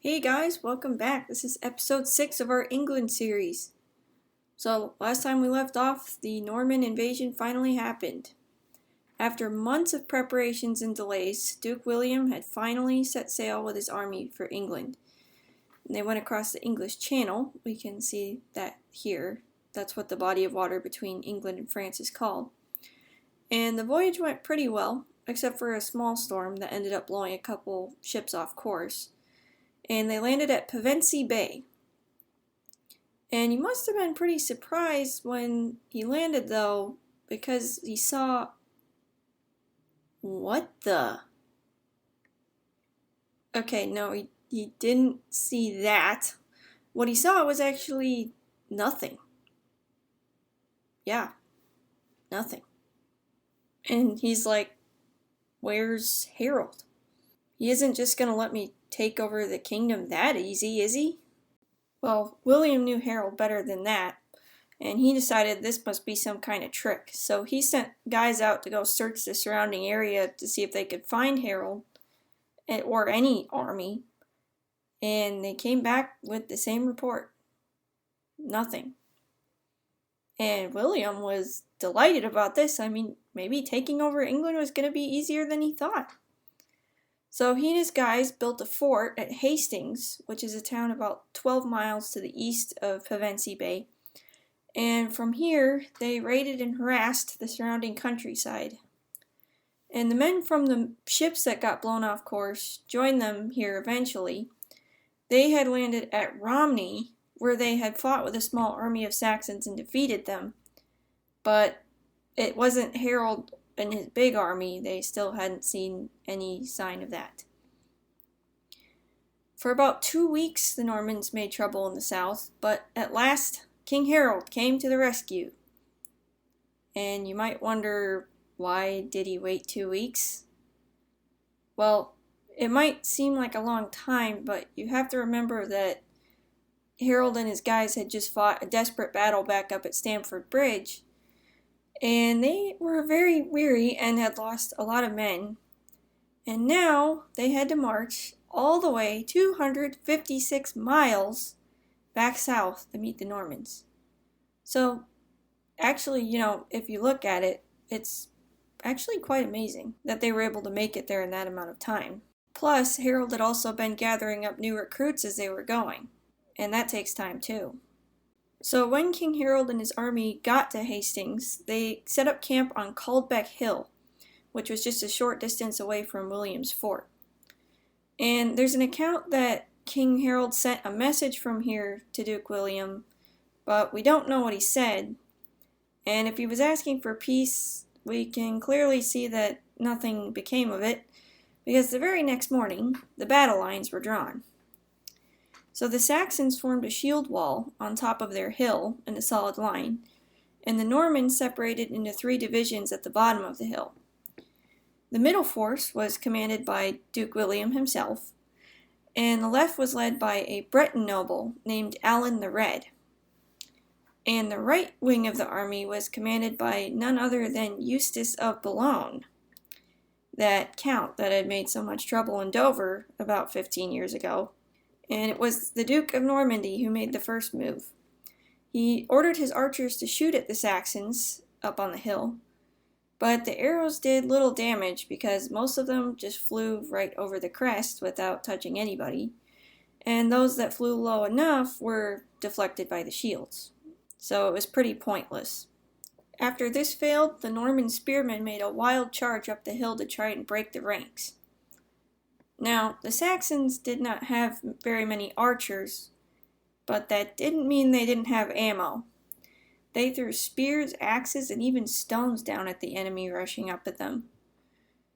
Hey guys, welcome back. This is episode 6 of our England series. So, last time we left off, the Norman invasion finally happened. After months of preparations and delays, Duke William had finally set sail with his army for England. And they went across the English Channel. We can see that here. That's what the body of water between England and France is called. And the voyage went pretty well, except for a small storm that ended up blowing a couple ships off course. And they landed at Pevensey Bay. And he must have been pretty surprised when he landed, though, because he saw... What the? Okay, no, he didn't see that. What he saw was actually nothing. Yeah, nothing. And he's like, where's Harold? He isn't just gonna let me take over the kingdom that easy, is he? Well, William knew Harold better than that, and he decided this must be some kind of trick. So he sent guys out to go search the surrounding area to see if they could find Harold, or any army, and they came back with the same report. Nothing. And William was delighted about this. I mean, maybe taking over England was going to be easier than he thought. So he and his guys built a fort at Hastings, which is a town about 12 miles to the east of Pevensey Bay. And from here, they raided and harassed the surrounding countryside. And the men from the ships that got blown off course joined them here eventually. They had landed at Romney, where they had fought with a small army of Saxons and defeated them. But it wasn't Harold and his big army. They still hadn't seen any sign of that. For about 2 weeks, the Normans made trouble in the south, but at last, King Harold came to the rescue. And you might wonder, why did he wait 2 weeks? Well, it might seem like a long time, but you have to remember that Harold and his guys had just fought a desperate battle back up at Stamford Bridge, and they were very weary and had lost a lot of men. And now they had to march all the way 256 miles back south to meet the Normans. So, actually, if you look at it, it's actually quite amazing that they were able to make it there in that amount of time. Plus, Harold had also been gathering up new recruits as they were going, and that takes time too. So when King Harold and his army got to Hastings, they set up camp on Caldbeck Hill, which was just a short distance away from William's fort. And there's an account that King Harold sent a message from here to Duke William, but we don't know what he said. And if he was asking for peace, we can clearly see that nothing became of it, because the very next morning, the battle lines were drawn. So the Saxons formed a shield wall on top of their hill in a solid line, and the Normans separated into 3 divisions at the bottom of the hill. The middle force was commanded by Duke William himself, and the left was led by a Breton noble named Alan the Red. And the right wing of the army was commanded by none other than Eustace of Boulogne, that count that had made so much trouble in Dover about 15 years ago. And it was the Duke of Normandy who made the first move. He ordered his archers to shoot at the Saxons up on the hill, but the arrows did little damage because most of them just flew right over the crest without touching anybody, and those that flew low enough were deflected by the shields. So it was pretty pointless. After this failed, the Norman spearmen made a wild charge up the hill to try and break the ranks. Now, the Saxons did not have very many archers, but that didn't mean they didn't have ammo. They threw spears, axes, and even stones down at the enemy rushing up at them.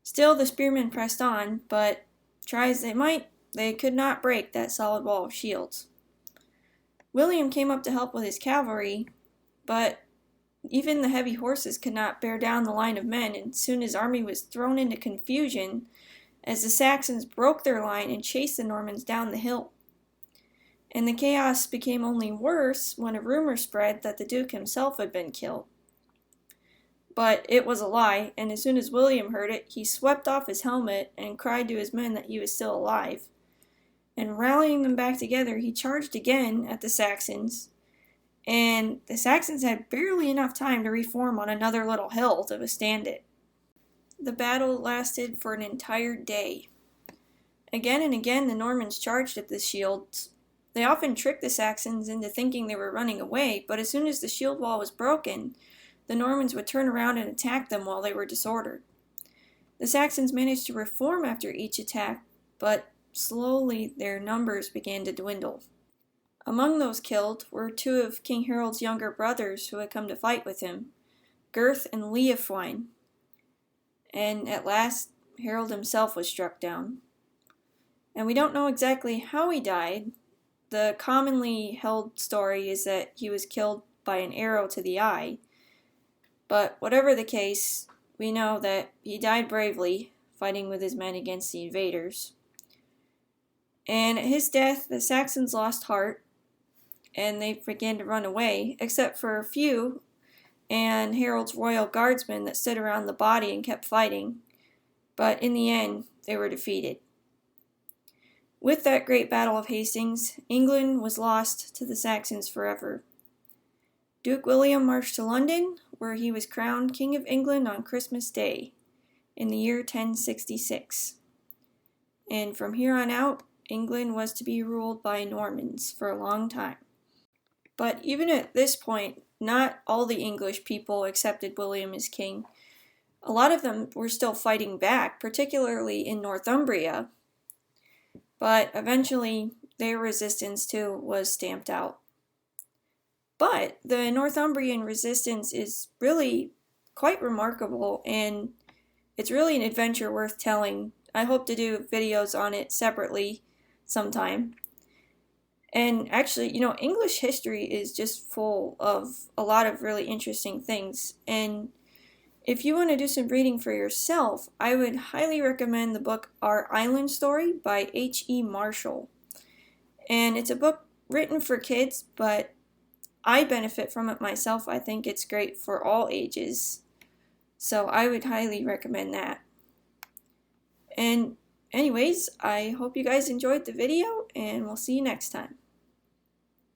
Still, the spearmen pressed on, but try as they might, they could not break that solid wall of shields. William came up to help with his cavalry, but even the heavy horses could not bear down the line of men, and soon his army was thrown into confusion as the Saxons broke their line and chased the Normans down the hill. And the chaos became only worse when a rumor spread that the Duke himself had been killed. But it was a lie, and as soon as William heard it, he swept off his helmet and cried to his men that he was still alive. And rallying them back together, he charged again at the Saxons, and the Saxons had barely enough time to reform on another little hill to withstand it. The battle lasted for an entire day. Again and again the Normans charged at the shields. They often tricked the Saxons into thinking they were running away, but as soon as the shield wall was broken, the Normans would turn around and attack them while they were disordered. The Saxons managed to reform after each attack, but slowly their numbers began to dwindle. Among those killed were two of King Harold's younger brothers who had come to fight with him, Gurth and Leofwine. And at last, Harold himself was struck down. And we don't know exactly how he died. The commonly held story is that he was killed by an arrow to the eye. But whatever the case, we know that he died bravely, fighting with his men against the invaders. And at his death, the Saxons lost heart, and they began to run away, except for a few, and Harold's royal guardsmen that stood around the body and kept fighting. But in the end, they were defeated. With that great battle of Hastings, England was lost to the Saxons forever. Duke William marched to London, where he was crowned King of England on Christmas Day, in the year 1066. And from here on out, England was to be ruled by Normans for a long time. But even at this point, not all the English people accepted William as king. A lot of them were still fighting back, particularly in Northumbria, but eventually their resistance too was stamped out. But the Northumbrian resistance is really quite remarkable, and it's really an adventure worth telling. I hope to do videos on it separately sometime. And actually, English history is just full of a lot of really interesting things. And if you want to do some reading for yourself, I would highly recommend the book Our Island Story by H.E. Marshall. And it's a book written for kids, but I benefit from it myself. I think it's great for all ages. So I would highly recommend that. And anyways, I hope you guys enjoyed the video, and we'll see you next time.